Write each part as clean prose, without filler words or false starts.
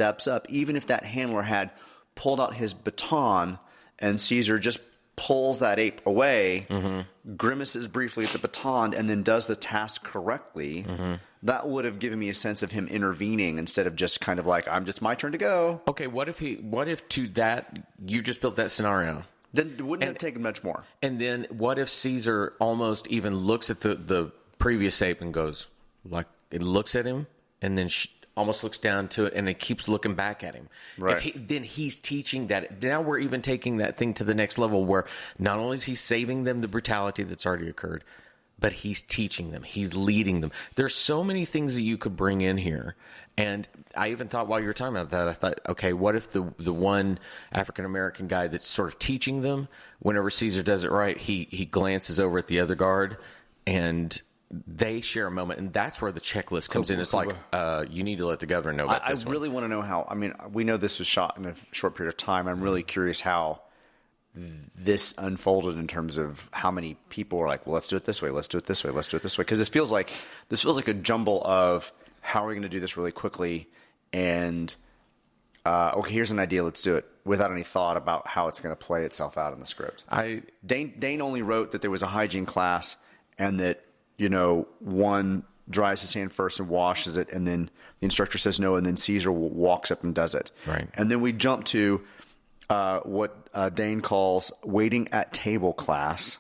steps up, even if that handler had pulled out his baton and Caesar just pulls that ape away, grimaces briefly at the baton, and then does the task correctly, that would have given me a sense of him intervening instead of just kind of like, I'm just my turn to go. Okay, what if to that, you just built that scenario? Then it wouldn't have taken much more. And then what if Caesar almost even looks at the previous ape and goes, like, it looks at him and then almost looks down to it and it keeps looking back at him. Right. Then he's teaching that. Now we're even taking that thing to the next level where not only is he saving them the brutality that's already occurred, but he's teaching them. He's leading them. There's so many things that you could bring in here. And I even thought while you were talking about that, I thought, okay, what if the one African-American guy that's sort of teaching them, whenever Caesar does it right, he glances over at the other guard and they share a moment, and that's where the checklist comes in. It's like, you need to let the governor know about this. I really want to know how. I mean, we know this was shot in a short period of time. I'm really curious how this unfolded in terms of how many people were like, well, let's do it this way, let's do it this way, let's do it this way. Because this feels like a jumble of how are we going to do this really quickly, and okay, here's an idea, let's do it, without any thought about how it's going to play itself out in the script. Dane only wrote that there was a hygiene class and that, one dries his hand first and washes it, and then the instructor says no, and then Caesar walks up and does it. Right. And then we jump to what Dane calls waiting at table class.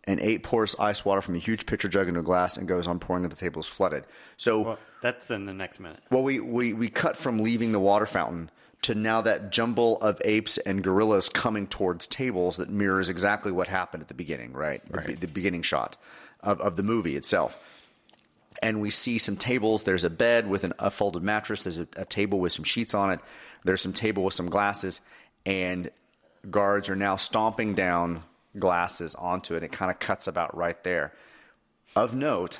An ape pours ice water from a huge pitcher jug into a glass and goes on pouring until the table is flooded. So that's in the next minute. Well, we cut from leaving the water fountain to now that jumble of apes and gorillas coming towards tables that mirrors exactly what happened at the beginning, right? The beginning shot of the movie itself. And we see some tables. There's a bed with a folded mattress. There's a table with some sheets on it. There's some table with some glasses. And guards are now stomping down glasses onto it. It kind of cuts about right there. Of note,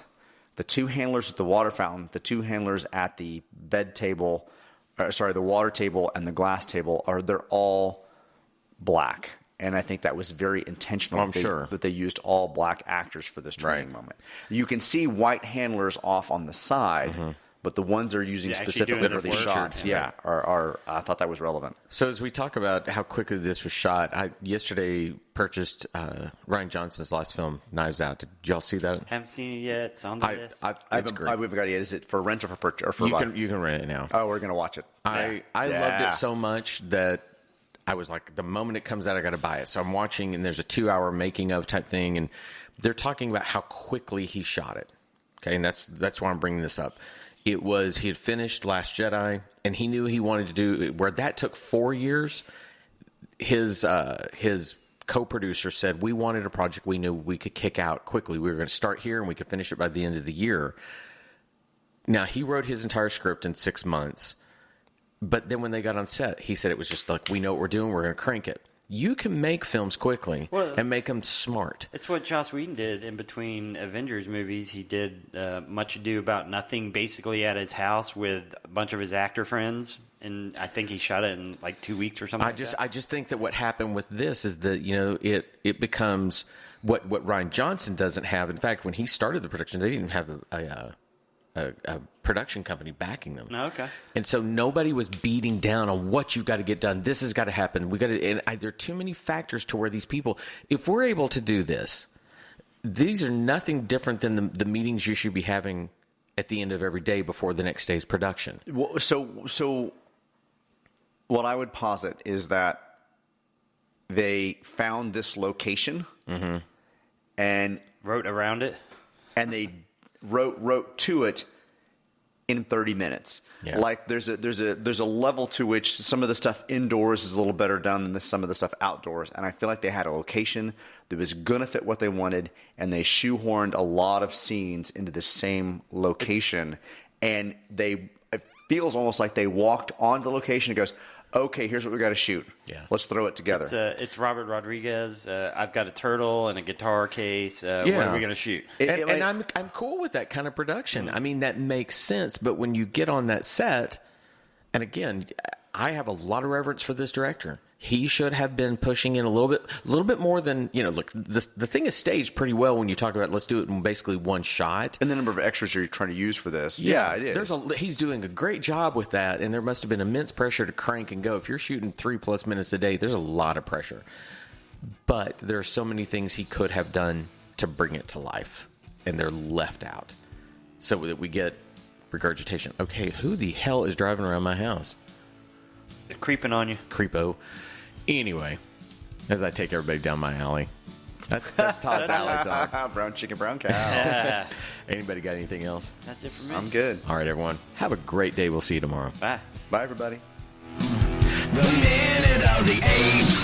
the two handlers at the water fountain, the two handlers at the the water table and the glass table, they're all black. And I think that was very intentional. I'm sure that they used all black actors for this training moment. You can see white handlers off on the side, but the ones they're using specifically for these shots, are I thought that was relevant. So as we talk about how quickly this was shot, I yesterday purchased Rian Johnson's last film, Knives Out. Did y'all see that? Haven't seen it yet. It's on the list. I haven't got it yet. Is it for rent or for purchase? Or for you can rent it now. Oh, we're going to watch it. I loved it so much that I was like, the moment it comes out, I got to buy it. So I'm watching, and there's a 2-hour making of type thing, and they're talking about how quickly he shot it. Okay, and that's why I'm bringing this up. He had finished Last Jedi, and he knew he wanted to do where that took 4 years. His co-producer said, we wanted a project we knew we could kick out quickly. We were going to start here, and we could finish it by the end of the year. Now, he wrote his entire script in 6 months. But then when they got on set, he said it was just like, we know what we're doing, we're going to crank it. You can make films quickly and make them smart. It's what Joss Whedon did in between Avengers movies. He did Much Ado About Nothing basically at his house with a bunch of his actor friends. And I think he shot it in like 2 weeks or something I just think that what happened with this is that, it becomes what Rian Johnson doesn't have. In fact, when he started the production, they didn't have a production company backing them. Okay. And so nobody was beating down on what you've got to get done. This has got to happen. There are too many factors to where these people, if we're able to do this, these are nothing different than the meetings you should be having at the end of every day before the next day's production. Well, so what I would posit is that they found this location and wrote around it, and they wrote to it in 30 minutes. Yeah. Like there's a level to which some of the stuff indoors is a little better done than some of the stuff outdoors. And I feel like they had a location that was going to fit what they wanted, and they shoehorned a lot of scenes into the same location. And it feels almost like they walked onto the location and goes, okay, here's what we got to shoot. Yeah. Let's throw it together. It's Robert Rodriguez. I've got a turtle and a guitar case. What are we going to shoot? And I'm cool with that kind of production. I mean, that makes sense. But when you get on that set, and again, I have a lot of reverence for this director. He should have been pushing in a little bit more than, look, the thing is staged pretty well when you talk about let's do it in basically one shot. And the number of extras you're trying to use for this. Yeah, it is. He's doing a great job with that, and there must have been immense pressure to crank and go. If you're shooting 3+ minutes a day, there's a lot of pressure. But there are so many things he could have done to bring it to life, and they're left out. So that we get regurgitation. Okay, who the hell is driving around my house? They're creeping on you. Creepo. Anyway, as I take everybody down my alley. That's Todd's alley talk. Brown chicken, brown cow. Anybody got anything else? That's it for me. I'm good. All right, everyone. Have a great day. We'll see you tomorrow. Bye. Bye, everybody. The Minute of the Apes.